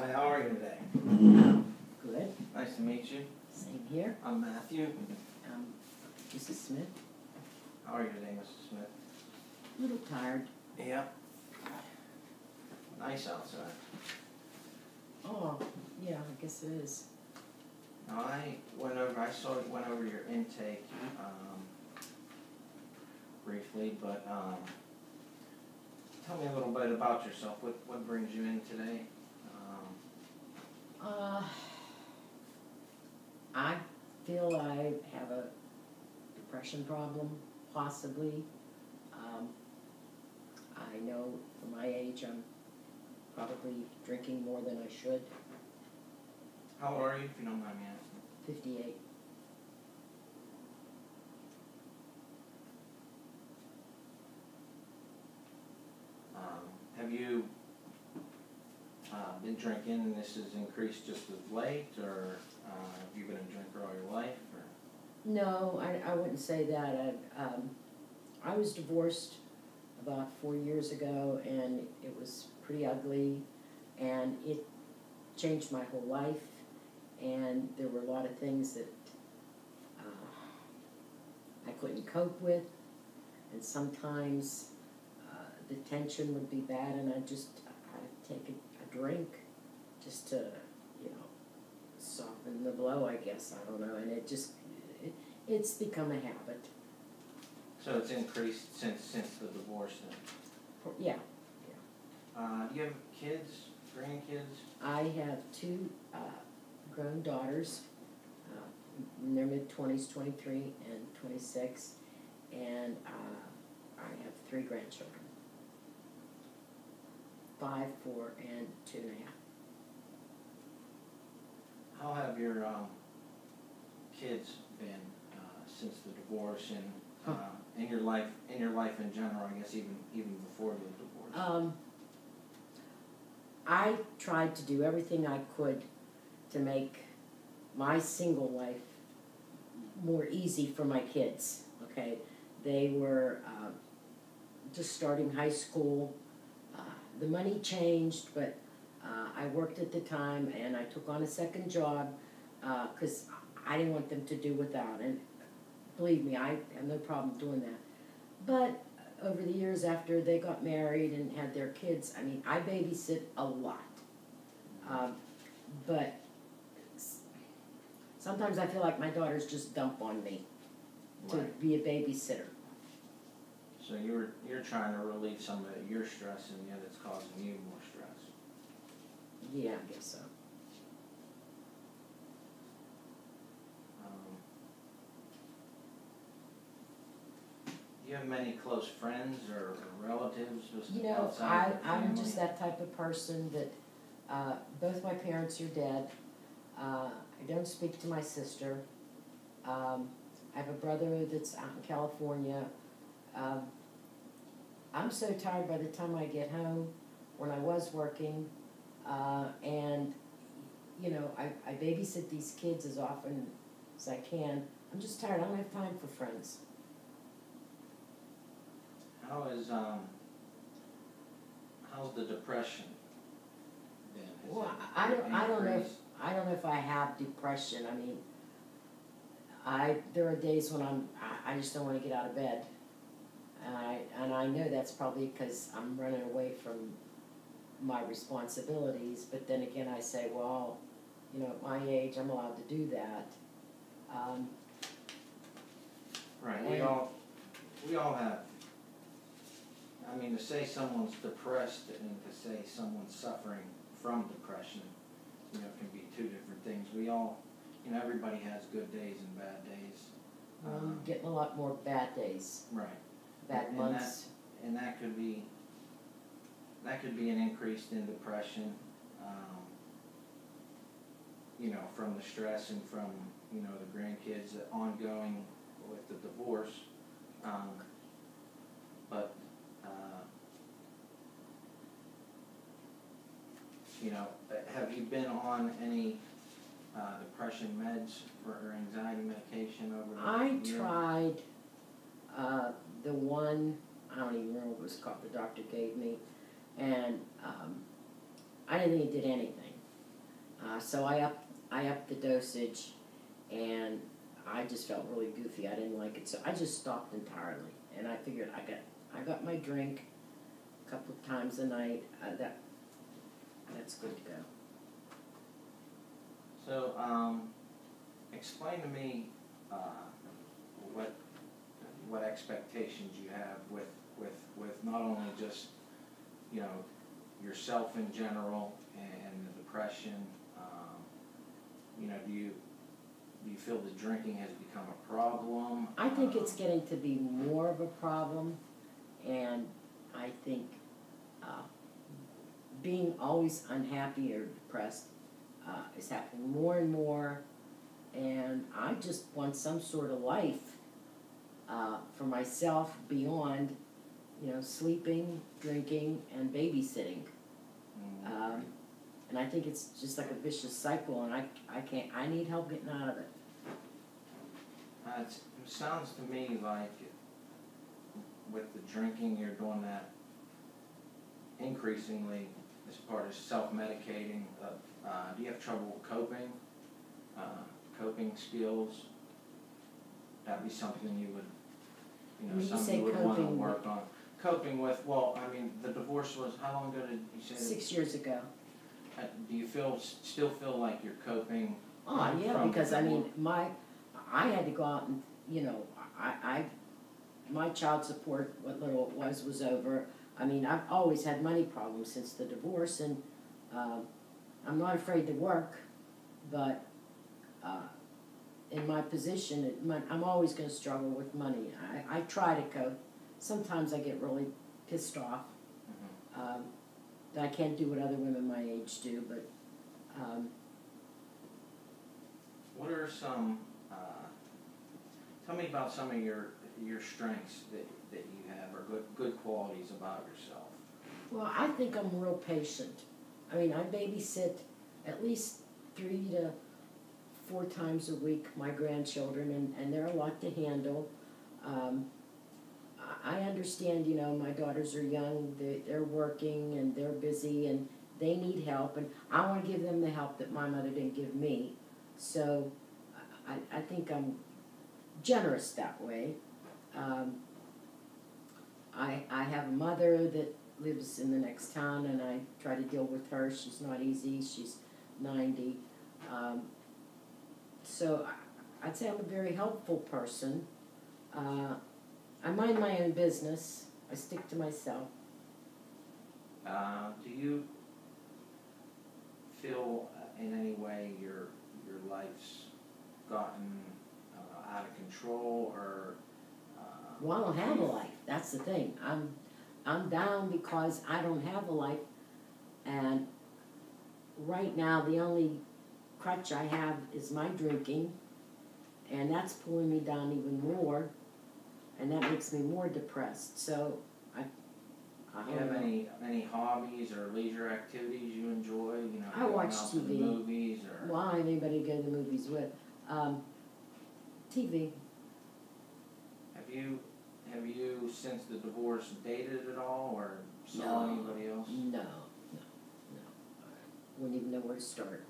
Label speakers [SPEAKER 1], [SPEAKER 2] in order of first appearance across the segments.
[SPEAKER 1] Hi, how are you today?
[SPEAKER 2] Good.
[SPEAKER 1] Nice to meet you.
[SPEAKER 2] Same here.
[SPEAKER 1] I'm Matthew.
[SPEAKER 2] Mrs. Smith.
[SPEAKER 1] How are you today, Mrs. Smith?
[SPEAKER 2] A little tired.
[SPEAKER 1] Yeah. Nice outside.
[SPEAKER 2] Oh, yeah, I guess it is.
[SPEAKER 1] Now I went over your intake briefly, but tell me a little bit about yourself. What brings you in today?
[SPEAKER 2] I feel I have a depression problem, possibly. I know for my age I'm probably drinking more than I should.
[SPEAKER 1] How old are you, if you don't mind me asking?
[SPEAKER 2] 58.
[SPEAKER 1] Have you been drinking and this has increased just of late, or have you been a drinker all your life? Or?
[SPEAKER 2] No, I wouldn't say that. I was divorced about 4 years ago, and it was pretty ugly, and it changed my whole life, and there were a lot of things that I couldn't cope with, and sometimes the tension would be bad, and I'd take a drink just to, soften the blow, I guess. I don't know, and it's become a habit.
[SPEAKER 1] So it's increased since the divorce then?
[SPEAKER 2] Yeah.
[SPEAKER 1] Do you have kids, grandkids?
[SPEAKER 2] I have two grown daughters. In their mid-20s, 23 and 26, and I have 3 grandchildren. 5, 4, and 2.5.
[SPEAKER 1] How have your kids been since the divorce, and in your life in general? I guess even before the divorce.
[SPEAKER 2] I tried to do everything I could to make my single life more easy for my kids. Okay, they were just starting high school. The money changed, but I worked at the time, and I took on a second job because I didn't want them to do without. And believe me, I have no problem doing that. But over the years after they got married and had their kids, I mean, I babysit a lot. But sometimes I feel like my daughters just dump on me to be a babysitter.
[SPEAKER 1] So you're trying to relieve some of your stress, and yet it's causing you more stress.
[SPEAKER 2] Yeah, I guess so.
[SPEAKER 1] Do you have many close friends or relatives?
[SPEAKER 2] I'm just that type of person that both my parents are dead. I don't speak to my sister. I have a brother that's out in California. I'm so tired by the time I get home. When I was working, and I babysit these kids as often as I can. I'm just tired. I don't have time for friends.
[SPEAKER 1] How's the depression been?
[SPEAKER 2] Well, I don't know if I have depression. I mean, there are days when I just don't want to get out of bed. And I know that's probably because I'm running away from my responsibilities, but then again I say, well, at my age I'm allowed to do that.
[SPEAKER 1] Right, we all have. I mean, to say someone's depressed and to say someone's suffering from depression, can be two different things. We all, everybody has good days and bad days.
[SPEAKER 2] I'm getting a lot more bad days.
[SPEAKER 1] Right.
[SPEAKER 2] Bad months.
[SPEAKER 1] And that could be an increase in depression, from the stress and from, the grandkids ongoing with the divorce. But have you been on any depression meds or anxiety medication over the years?
[SPEAKER 2] Tried the one, I don't even remember what it was called, the doctor gave me, and I didn't think it did anything. So I upped the dosage, and I just felt really goofy. I didn't like it, so I just stopped entirely. And I figured I got my drink a couple of times a night. That's good to go.
[SPEAKER 1] So, explain to me what expectations you have with not only just, you know, yourself in general and the depression. You know, do you feel the drinking has become a problem?
[SPEAKER 2] I think it's getting to be more of a problem, and I think being always unhappy or depressed is happening more and more, and I just want some sort of life for myself beyond, you know, sleeping, drinking, and babysitting. And I think it's just like a vicious cycle, and I need help getting out of it.
[SPEAKER 1] It sounds to me like with the drinking, you're doing that increasingly as part of self-medicating. Do you have trouble coping? Coping skills? That'd be something you would,
[SPEAKER 2] When you
[SPEAKER 1] something
[SPEAKER 2] say
[SPEAKER 1] you would want to
[SPEAKER 2] coping,
[SPEAKER 1] work on. Coping with, well, I mean, the divorce was, how long ago did you say?
[SPEAKER 2] 6 years ago.
[SPEAKER 1] Do you still feel like you're coping?
[SPEAKER 2] Oh, yeah,
[SPEAKER 1] from
[SPEAKER 2] because
[SPEAKER 1] the
[SPEAKER 2] I mean,
[SPEAKER 1] divorce?
[SPEAKER 2] I had to go out and, you know, my child support, what little it was over. I mean, I've always had money problems since the divorce, and I'm not afraid to work, but in my position, I'm always going to struggle with money. I try to cope. Sometimes I get really pissed off that I can't do what other women my age do, but
[SPEAKER 1] what are some, tell me about some of your strengths that you have, or good qualities about yourself.
[SPEAKER 2] well, I think I'm real patient. I mean, I babysit at least 3 to 4 times a week my grandchildren, and they're a lot to handle. I understand, you know, my daughters are young, they're working and they're busy and they need help, and I want to give them the help that my mother didn't give me. So I think I'm generous that way. I have a mother that lives in the next town, and I try to deal with her. She's not easy. She's 90. So I'd say I'm a very helpful person. I mind my own business. I stick to myself.
[SPEAKER 1] Do you feel in any way your life's gotten out of control, or?
[SPEAKER 2] Well, I don't have a life. That's the thing. I'm down because I don't have a life, and right now the only crutch I have is my drinking, and that's pulling me down even more, and that makes me more depressed. So I
[SPEAKER 1] Do you have any hobbies or leisure activities you enjoy? You know,
[SPEAKER 2] I watch
[SPEAKER 1] going out to the
[SPEAKER 2] TV.
[SPEAKER 1] movies, or?
[SPEAKER 2] Well, I don't have anybody to go to the movies with. TV.
[SPEAKER 1] Have you since the divorce dated at all, or saw anybody else?
[SPEAKER 2] No. I wouldn't even know where to start.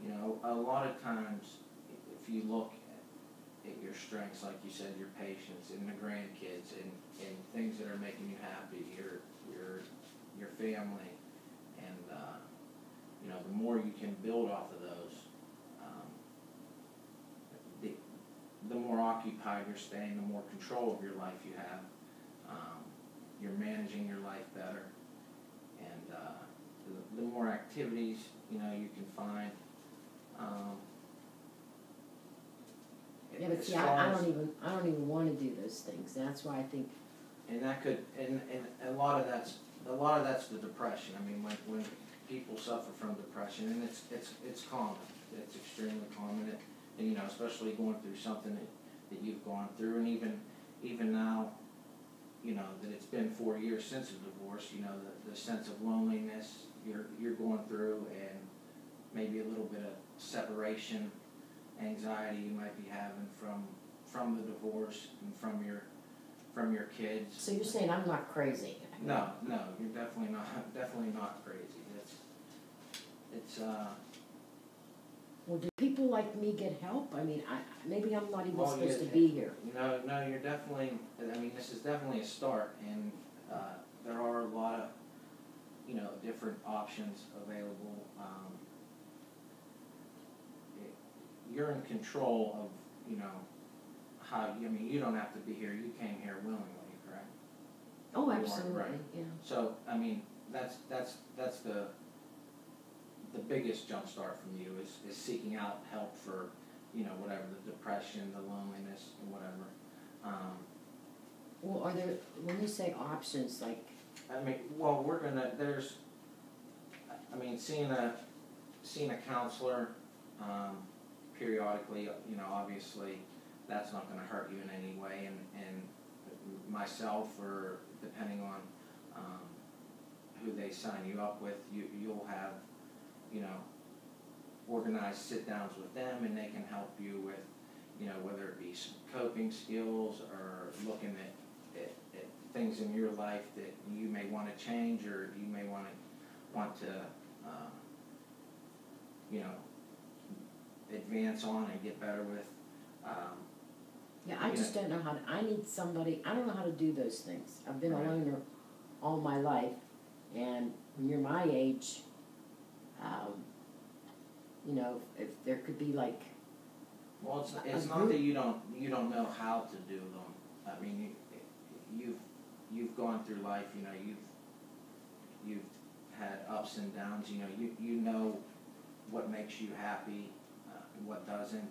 [SPEAKER 1] You know, a lot of times, if you look at your strengths, like you said, your patience and the grandkids and things that are making you happy, your family, and you know, the more you can build off of those, the more occupied you're staying, the more control of your life you have. You're managing your life better, and the more activities, you know, you can find.
[SPEAKER 2] Yeah, but see, I don't even want to do those things. That's why I think.
[SPEAKER 1] And that could, and a lot of that's the depression. I mean, when people suffer from depression, and it's common. It's extremely common, and you know, especially going through something that you've gone through, and even now, you know, that it's been 4 years since the divorce. You know, the sense of loneliness you're going through, and maybe a little bit of separation anxiety you might be having from the divorce and from your kids.
[SPEAKER 2] So you're saying I'm not crazy?
[SPEAKER 1] No, you're definitely not crazy. It's
[SPEAKER 2] Well, do people like me get help? I mean, maybe I'm not even
[SPEAKER 1] well,
[SPEAKER 2] supposed
[SPEAKER 1] you-
[SPEAKER 2] to be here.
[SPEAKER 1] No, you're definitely, I mean, this is definitely a start, and there are a lot of, different options available. You're in control of, you don't have to be here, you came here willingly, correct?
[SPEAKER 2] Oh,
[SPEAKER 1] You are,
[SPEAKER 2] absolutely,
[SPEAKER 1] right.
[SPEAKER 2] yeah.
[SPEAKER 1] So, I mean, that's the biggest jump start from you is seeking out help for, whatever, the depression, the loneliness, and whatever.
[SPEAKER 2] Well, are there, when you say options, like,
[SPEAKER 1] Well, seeing a counselor, periodically, obviously, that's not gonna hurt you in any way, and myself, or depending on, who they sign you up with, you'll have, organized sit-downs with them, and they can help you with, whether it be some coping skills, or looking at things in your life that you may want to change, or you may want to advance on and get better with.
[SPEAKER 2] yeah, I just don't know how to, I need somebody, I don't know how to do those things. I've been a
[SPEAKER 1] Right.
[SPEAKER 2] loner all my life, and when you're my age, if there could be like,
[SPEAKER 1] Well, it's not that you don't know how to do them. I mean, you've gone through life. You've had ups and downs. You know what makes you happy, what doesn't.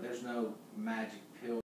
[SPEAKER 1] There's no magic pill